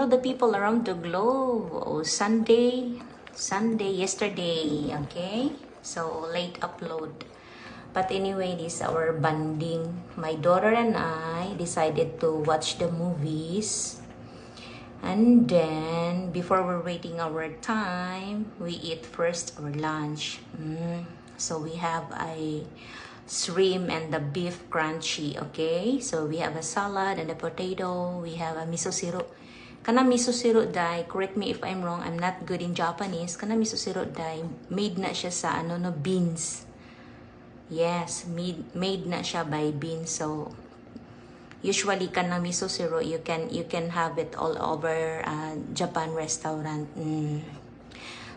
The people around the globe. Oh, Sunday, yesterday, okay? So, late upload. But anyway, this is our bonding. My daughter and I decided to watch the movies. And then, before we're waiting our time, we eat first our lunch. So, we have a shrimp and the beef crunchy, okay? So, we have a salad and a potato. We have a miso syrup. Kana miso syrup dai, correct me if I'm wrong, I'm not good in Japanese. Kana miso syrup dai, made na siya sa beans. Yes, made na siya by beans. So usually kana miso syrup, you can have it all over Japan restaurant.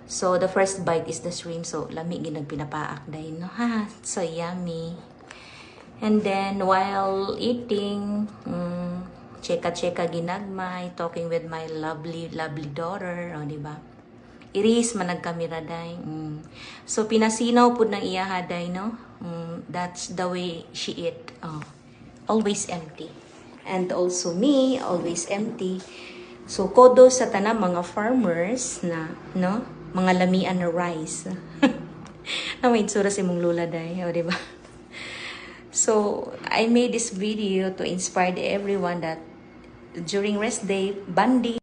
So the first bite is the shrimp. So lami ginag pinapaak dai, no? Ha, so yummy. And then while eating, cheka-cheka ginagmay, talking with my lovely daughter, o, diba? Iris, managkamera day. So, pinasinaw po ng iyaha day, no? That's the way she eat. Always empty. And also me, always empty. So, kodo sa tanang mga farmers na, no? Mga lamian na rice. Na may itsura si mong lula day, o, diba? So, I made this video to inspire everyone that during rest day, bonding.